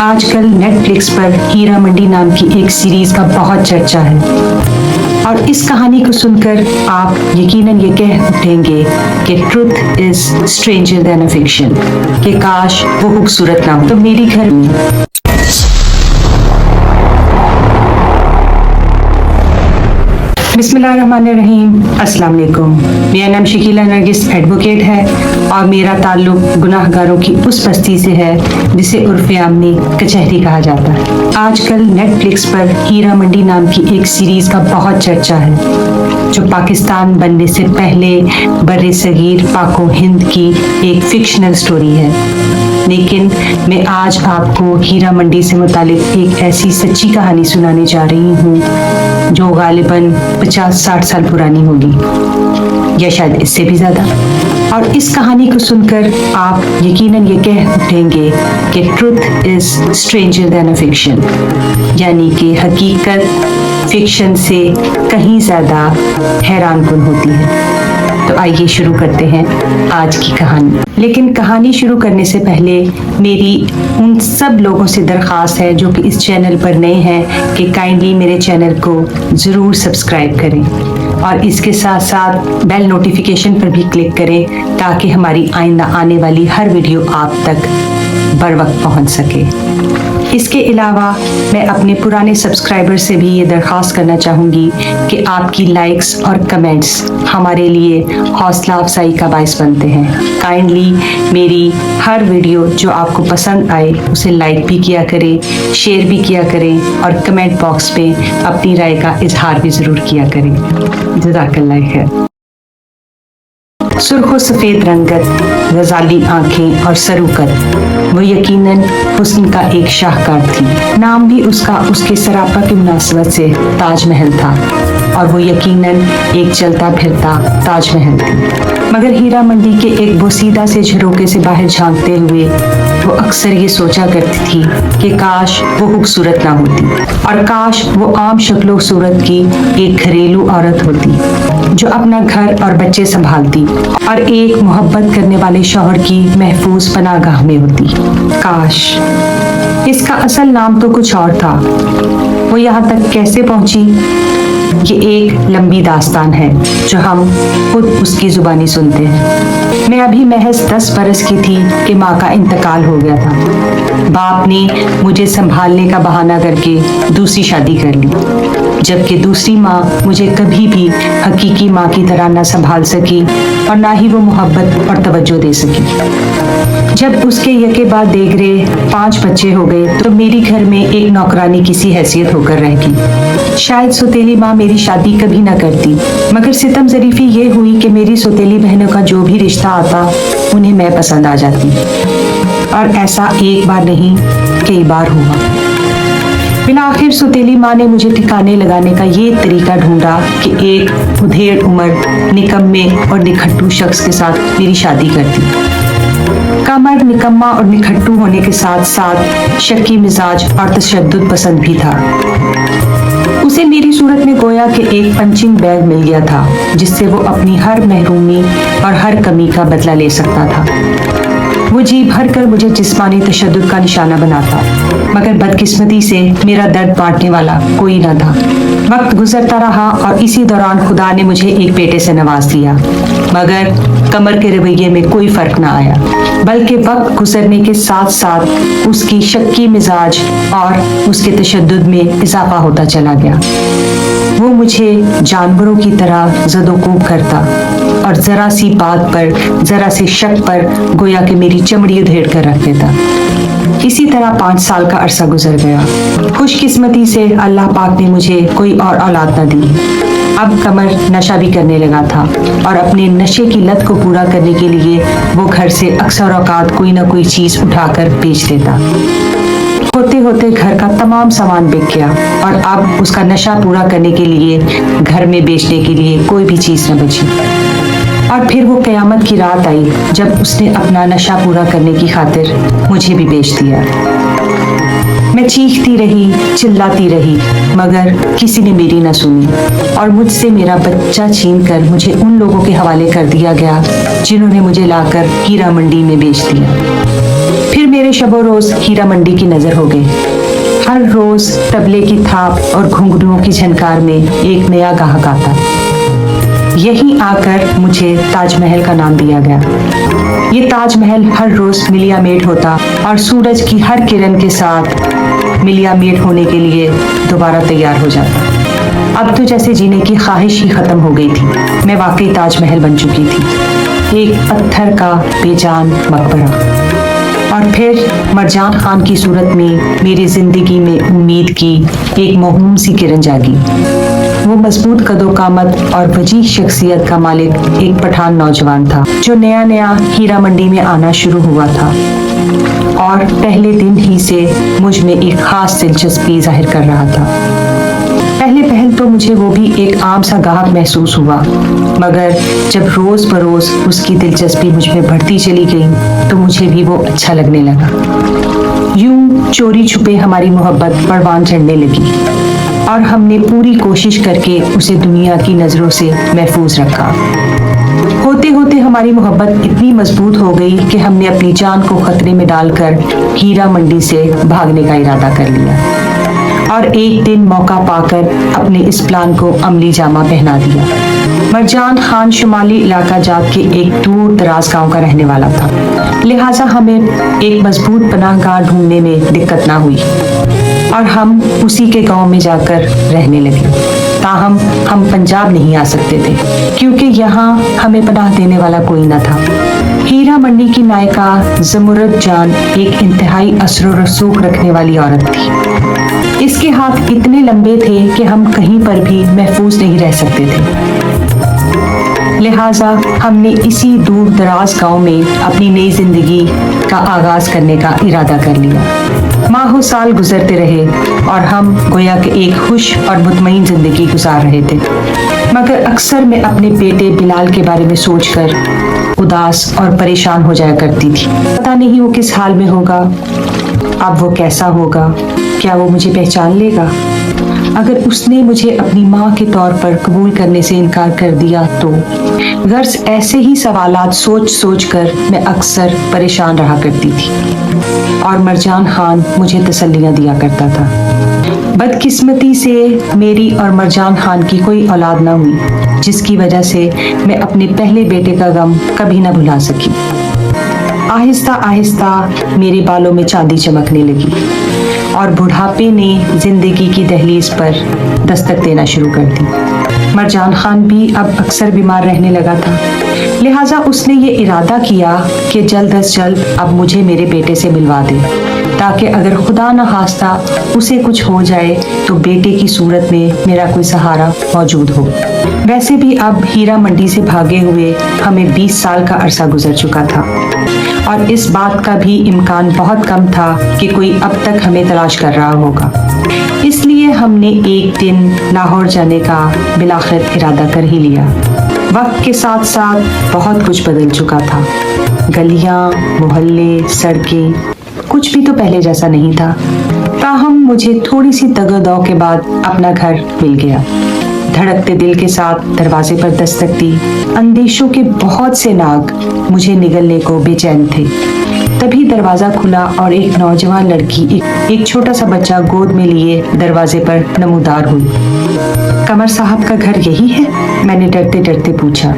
آج کل net flicks پر ہیرا منڈی نام کی ایک سیریز کا بہت چرچا ہے اور اس کہانی کو سن کر آپ یقیناً یہ کہہ اٹھیں گے کہ truth is stranger than a fiction, کہ کاش وہ خوبصورت نہ ہو۔ تو میری گھر میں بسم اللہ الرحمن الرحیم، السلام علیکم۔ میرا نام شکیلہ نرگس ایڈوکیٹ ہے اور میرا تعلق گناہ گاروں کی اس بستی سے ہے جسے عرف عام میں کچہری کہا جاتا ہے۔ آج کل نیٹ فلکس پر ہیرا منڈی نام کی ایک سیریز کا بہت چرچا ہے جو پاکستان بننے سے پہلے بر صغیر پاک و ہند کی ایک فکشنل سٹوری ہے، لیکن میں آج آپ کو ہیرا منڈی سے متعلق ایک ایسی سچی کہانی سنانے جا رہی ہوں جو غالباً 50-60 سال پرانی ہوگی یا شاید اس سے بھی زیادہ، اور اس کہانی کو سن کر آپ یقیناً یہ کہہ اٹھیں گے کہ truth is stranger than a fiction, یعنی کہ حقیقت فکشن سے کہیں زیادہ حیران کن ہوتی ہے۔ تو آئیے شروع کرتے ہیں آج کی کہانی۔ لیکن کہانی شروع کرنے سے پہلے میری ان سب لوگوں سے درخواست ہے جو کہ اس چینل پر نئے ہیں کہ کائنڈلی میرے چینل کو ضرور سبسکرائب کریں اور اس کے ساتھ ساتھ بیل نوٹیفیکیشن پر بھی کلک کریں تاکہ ہماری آئندہ آنے والی ہر ویڈیو آپ تک بر وقت پہنچ سکے۔ اس کے علاوہ میں اپنے پرانے سبسکرائبر سے بھی یہ درخواست کرنا چاہوں گی کہ آپ کی لائکس اور کمنٹس ہمارے لیے حوصلہ افزائی کا باعث بنتے ہیں۔ کائنڈلی میری ہر ویڈیو جو آپ کو پسند آئے اسے لائک بھی کیا کریں، شیئر بھی کیا کریں اور کمنٹ باکس میں اپنی رائے کا اظہار بھی ضرور کیا کریں۔ جزاک اللہ خیر۔ سرخ و سفید رنگت، غزالی آنکھیں اور سروکت، وہ یقیناً حسن کا ایک شاہکار تھی۔ نام بھی اس کا اس کے سراپا کی مناسبت سے تاج محل تھا اور وہ یقیناً ایک چلتا پھرتا تاج محل تھی۔ مگر ہیرا منڈی کے ایک بوسیدہ سے جھروکے سے باہر جھانکتے ہوئے وہ اکثر یہ سوچا کرتی تھی کہ کاش وہ خوبصورت نہ ہوتی اور کاش وہ عام شکل و صورت کی ایک گھریلو عورت ہوتی جو اپنا گھر اور بچے سنبھالتی اور ایک محبت کرنے والے شوہر کی محفوظ پناہ گاہ میں ہوتی۔ کاش اس کا اصل نام تو کچھ اور تھا، وہ یہاں تک کیسے پہنچی یہ ایک لمبی داستان ہے جو ہم خود اس کی زبانی سنتے ہیں۔ میں ابھی محض 10 برس کی تھی کہ ماں کا انتقال ہو گیا تھا۔ باپ نے مجھے سنبھالنے کا بہانہ کر کے دوسری شادی کر لی، جبکہ دوسری ماں مجھے کبھی بھی حقیقی ماں کی طرح نہ سنبھال سکی اور نہ ہی وہ محبت اور توجہ دے سکی۔ جب اس کے یکے بعد دیگرے 5 بچے ہو گئے تو میری گھر میں ایک نوکرانی کسی حیثیت ہو کر رہ گئی۔ شاید سوتیلی ماں میری شادی کبھی نہ کرتی، مگر ستم ظریفی یہ ہوئی کہ میری سوتیلی بہنوں کا جو بھی رشتہ آتا انہیں میں پسند آ جاتی، اور ایسا ایک بار نہیں کئی بار ہوا۔ بالآخر سوتیلی ماں نے مجھے ٹھکانے لگانے کا یہ طریقہ ڈھونڈا کہ ایک ادھیڑ عمر نکمے اور نکھٹو شخص کے ساتھ میری شادی کرتی۔ کمر نکما اور نکھٹو ہونے کے ساتھ ساتھ شکی مزاج اور تشدد پسند بھی تھا۔ اسے میری صورت میں گویا کہ ایک پنچنگ بیگ مل گیا تھا جس سے وہ اپنی ہر محرومی اور ہر کمی کا بدلہ لے سکتا تھا۔ وہ جی بھر کر مجھے جسمانی تشدد کا نشانہ بناتا، مگر بدقسمتی سے میرا درد بانٹنے والا کوئی نہ تھا۔ وقت گزرتا رہا اور اسی دوران خدا نے مجھے ایک بیٹے سے نواز دیا، مگر کمر کے رویے میں کوئی فرق نہ آیا، بلکہ وقت گزرنے کے ساتھ ساتھ اس کی شکی مزاج اور اس کے تشدد میں اضافہ ہوتا چلا گیا۔ وہ مجھے جانوروں کی طرح زد و کوب کرتا اور ذرا سی بات پر، ذرا سے شک پر گویا کہ میری چمڑی ادھیڑ کر رکھ دیتا۔ اسی طرح 5 سال کا عرصہ گزر گیا۔ خوش قسمتی سے اللہ پاک نے مجھے کوئی اور اولاد نہ دی۔ اب کمر نشہ بھی کرنے لگا تھا اور اپنے نشے کی لت کو پورا کرنے کے لیے وہ گھر سے اکثر اوقات کوئی نہ کوئی چیز اٹھا کر بیچ دیتا۔ ہوتے ہوتے گھر کا تمام سامان بک گیا اور اب اس کا نشہ پورا کرنے کے لیے گھر میں بیچنے کے لیے کوئی بھی چیز نہ بچی۔ اور پھر وہ قیامت کی رات آئی جب اس نے اپنا نشہ پورا کرنے کی خاطر مجھے بھی بیچ دیا۔ میں چیختی رہی، چلاتی رہی، مگر کسی نے میری نہ سنی اور مجھ سے میرا بچہ چھین کر مجھے ان لوگوں کے حوالے کر دیا گیا جنہوں نے مجھے لا کر ہیرا منڈی میں بیچ دیا۔ پھر میرے मेरे शबो रोज हीरा मंडी की नजर हो गई। हर रोज तबले की थाप और घुंघरुओं की झनकार में एक नया गाहक आता। यहीं आकर मुझे ताजमहल का नाम दिया गया। ये ताजमहल हर रोज मिलिया मेट होता और सूरज की हर किरण के साथ मिलिया मेट होने के लिए दोबारा तैयार हो जाता। अब तो जैसे जीने की ख्वाहिश ही खत्म हो गई थी। मैं वाकई ताजमहल बन चुकी थी, एक पत्थर का बेजान मकबरा। और फिर मरजान खान की सूरत में मेरी जिंदगी में उम्मीद की एक मौहूम सी किरण जागी। वो मजबूत कदो कामत और वजीह शख्सियत का मालिक एक पठान नौजवान था जो नया नया हीरा मंडी में आना शुरू हुआ था और पहले दिन ही से मुझ में एक खास दिलचस्पी जाहिर कर रहा था। पहल तो मुझे वो भी एक आम सा गाहक महसूस हुआ, मगर जब रोज बरोज उसकी दिलचस्पी मुझ में बढ़ती चली गई तो मुझे भी वो अच्छा लगने लगा। यूं चोरी छुपे हमारी मोहब्बत परवान चढ़ने लगी और हमने पूरी कोशिश करके उसे दुनिया की नजरों से महफूज रखा। होते होते हमारी मोहब्बत इतनी मजबूत हो गई कि हमने अपनी जान को खतरे में डालकर हीरा मंडी से भागने का इरादा कर लिया और एक दिन मौका पाकर अपने इस प्लान को अमली जामा पहना दिया। मरजान खान शुमाली इलाका जात के एक दूर दराज गांव का रहने वाला था, लिहाजा हमें एक मजबूत पनाहगाह ढूंढने में दिक्कत ना हुई और हम उसी के गांव में जाकर रहने लगे। ताहम हम पंजाब नहीं आ सकते थे क्योंकि यहाँ हमें पनाह देने वाला कोई न था। हीरा मंडी की नायिका जमुरद जान एक इंतहाई असर और रसूख रखने वाली औरत थी। इसके हाथ इतने लंबे थे कि हम कहीं पर भी महफूज नहीं रह सकते थे। लिहाजा हमने इसी दूर दराज गांव में अपनी नई जिंदगी का आगाज करने का इरादा कर लिया। माहो साल गुजरते रहे और हम गोया के एक खुश और मुतमईन जिंदगी गुजार रहे थे, मगर अक्सर मैं अपने बेटे बिलाल के बारे में सोचकर उदास और परेशान हो जाया करती थी। पता नहीं वो किस हाल में होगा, अब वो कैसा होगा, क्या वो मुझे पहचान लेगा? अगर उसने मुझे अपनी माँ के तौर पर कबूल करने से इनकार कर दिया तो गर्ज ऐसे ही सवालात सोच सोच कर मैं अक्सर परेशान रहा करती थी और मरजान खान मुझे तसल्लियाँ दिया करता था। बदकिस्मती से मेरी और मरजान खान की कोई औलाद ना हुई, जिसकी वजह से मैं अपने पहले बेटे का गम कभी ना भुला सकी। आहिस्ता आहिस्ता मेरे बालों में चांदी चमकने लगी और बुढ़ापे ने जिंदगी की दहलीज पर दस्तक देना शुरू कर दी। मरजान खान भी अब अक्सर बीमार रहने लगा था, लिहाजा उसने ये इरादा किया कि जल्द अज जल्द अब मुझे मेरे बेटे से मिलवा दे, ताकि अगर खुदा न खास्ता उसे कुछ हो जाए तो बेटे की सूरत में मेरा कोई सहारा मौजूद हो। वैसे भी अब हीरा मंडी से भागे हुए हमें 20 साल का अरसा गुजर चुका था और इस बात का भी इम्कान बहुत कम था कि कोई अब तक हमें तलाश कर रहा होगा। इसलिए हमने एक दिन लाहौर जाने का बिलाखिर इरादा कर ही लिया। वक्त के साथ साथ बहुत कुछ बदल चुका था। गलियां, मोहल्ले, सड़कें, कुछ भी तो पहले जैसा नहीं था। ताहम मुझे थोड़ी सी दगदग के बाद अपना घर मिल गया। धड़कते दिल के साथ दरवाजे पर दस्तक दी। अंदेशों के बहुत से नाग मुझे निगलने को बेचैन थे। तभी दरवाजा खुला और एक नौजवान लड़की एक छोटा सा बच्चा गोद में लिए दरवाजे पर नमूदार हुई। कमर साहब का घर यही है? मैंने डरते डरते पूछा।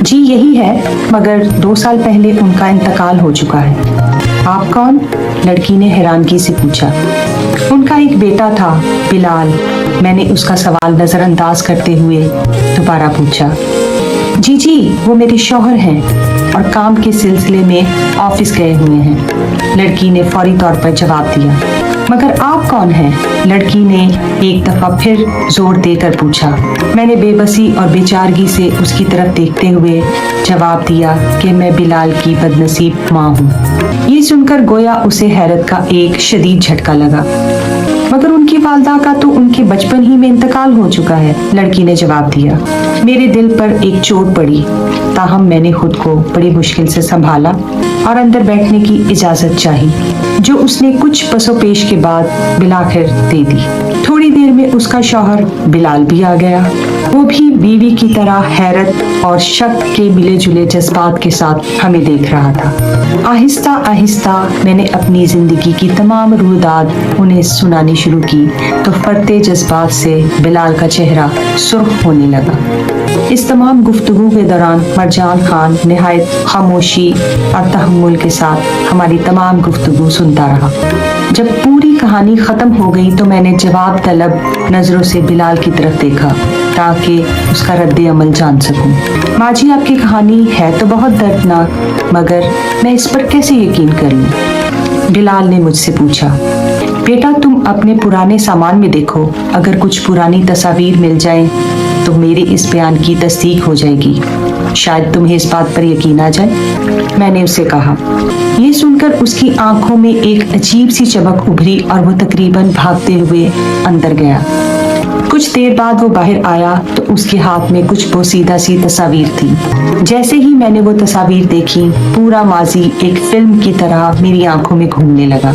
जी यही है, मगर 2 साल पहले उनका इंतकाल हो चुका है। आप कौन? लड़की ने हैरानगी से पूछा। उनका एक बेटा था, बिलाल। मैंने उसका सवाल नजरअंदाज करते हुए दोबारा पूछा। जी वो मेरे शौहर हैं और काम के सिलसिले में ऑफिस गए हुए हैं, लड़की ने फौरी तौर पर जवाब दिया। मगर आप कौन हैं? लड़की ने एक दफा फिर जोर देकर पूछा। मैंने बेबसी और बेचारगी से उसकी तरफ देखते हुए जवाब दिया कि मैं बिलाल की बदनसीब माँ हूँ। ये सुनकर गोया उसे हैरत का एक शदीद झटका लगा। मगर उनकी वालदा का तो उनके बचपन ही में इंतकाल हो चुका है, लड़की ने जवाब दिया। मेरे दिल पर एक चोट पड़ी, ताहम मैंने खुद को बड़ी मुश्किल से संभाला और अंदर बैठने की इजाजत चाही, जो उसने कुछ पसोपेश के बाद बिलाखिर दे दी। थोड़ी देर में उसका शौहर बिलाल भी आ गया। वो वो भी बीवी की तरह हैरत और शक के मिले जुले जज्बात के साथ हमें देख रहा था। आहिस्ता आहिस्ता मैंने अपनी जिंदगी की तमाम रुदाद उन्हें सुनानी शुरू की तो फरते जज्बात से बिलाल का चेहरा सुर्ख होने लगा। इस तमाम गुफ्तगू के दौरान मरजान खान निहायत खामोशी और तहम्मुल के साथ हमारी तमाम गुफ्तगू सुनता रहा। जब पूरी कहानी खत्म हो गई तो मैंने जवाब तलब नजरों से बिलाल की तरफ देखा ताकि उसका रद्द अमल जान सकूं। माँ जी, आपकी कहानी है तो बहुत दर्दनाक, मगर मैं इस पर कैसे यकीन कर लूं? बिलाल ने मुझसे पूछा। बेटा, तुम अपने पुराने सामान में देखो, अगर कुछ पुरानी तस्वीर मिल जाए तो मेरे इस बयान की तस्दीक हो जाएगी, शायद तुम्हें इस बात पर यकीन आ जाए, मैंने उसे कहा। ये सुनकर उसकी आंखों में एक अजीब सी चमक उभरी और वो तकरीबन भागते हुए अंदर गया। कुछ देर बाद वो बाहर आया तो उसके हाथ में कुछ बोसीदा सी तस्वीर थी। जैसे ही मैंने वो तस्वीर देखी, पूरा माजी एक फिल्म की तरह मेरी आंखों में घूमने लगा।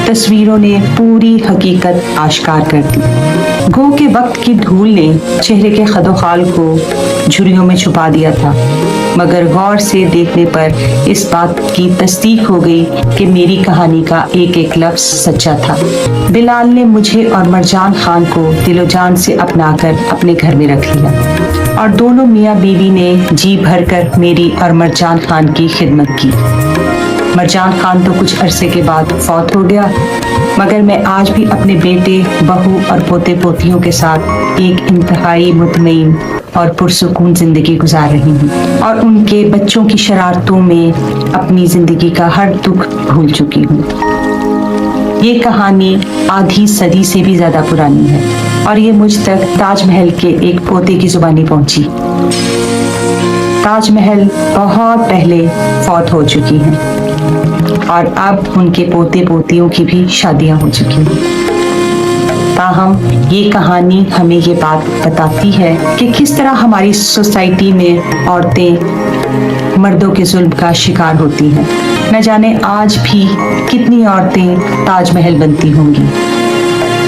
तस्वीरों ने पूरी हकीकत आश्कार कर दी। गो के वक्त की धूल ने चेहरे के खदोखाल को झुर्रियों में छुपा दिया था, मगर गौर से देखने पर इस बात की तस्दीक हो गई कि मेरी कहानी का एक एक लफ्ज सच्चा था। बिलाल ने मुझे और मरजान खान को दिलो जान से अपनाकर अपने घर में रख लिया और दोनों मियाँ बीवी ने जी भरकर मेरी और मरजान खान की खिदमत की। मरजान खान तो कुछ अरसे के बाद फौत हो गया, मगर मैं आज भी अपने बेटे, बहू और पोते पोतियों के साथ एक इंतहाई मुतमईन और पुरसुकून जिंदगी गुजार रही हूँ और उनके बच्चों की शरारतों में अपनी जिंदगी का हर दुख भूल चुकी हूँ। ये कहानी आधी सदी से भी ज्यादा पुरानी है और ये मुझ तक ताजमहल के एक पोते की जुबानी पहुंची। ताजमहल बहुत पहले फौत हो चुकी हैं और अब उनके पोते पोतियों की भी शादियां हो चुकी हैं। ताहम ये कहानी हमें ये बात बताती है कि किस तरह हमारी सोसाइटी में औरतें मर्दों के जुल्म का शिकार होती हैं। न जाने आज भी कितनी औरतें ताजमहल बनती होंगी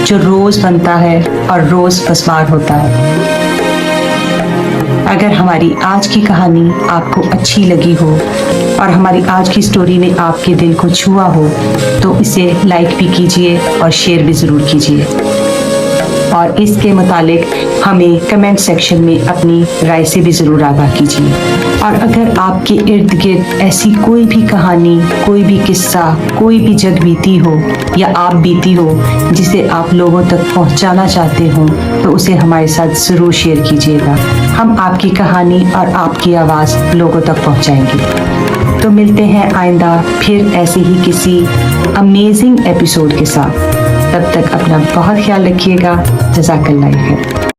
जो रोज बनता है और रोज पसमार होता है। अगर हमारी आज की कहानी आपको अच्छी लगी हो और हमारी आज की स्टोरी ने आपके दिल को छुआ हो तो इसे लाइक भी कीजिए और शेयर भी ज़रूर कीजिए और इसके मुतालिक हमें कमेंट सेक्शन में अपनी राय से भी ज़रूर आगाह कीजिए। और अगर आपके इर्द गिर्द ऐसी कोई भी कहानी, कोई भी किस्सा, कोई भी जग बीती हो या आप बीती हो जिसे आप लोगों तक पहुंचाना चाहते हो तो उसे हमारे साथ ज़रूर शेयर कीजिएगा। हम आपकी कहानी और आपकी आवाज़ लोगों तक पहुंचाएंगे। तो मिलते हैं आइंदा फिर ऐसे ही किसी अमेजिंग एपिसोड के साथ। तब तक अपना बहुत ख्याल रखिएगा। जज़ाकल्लाह खैर।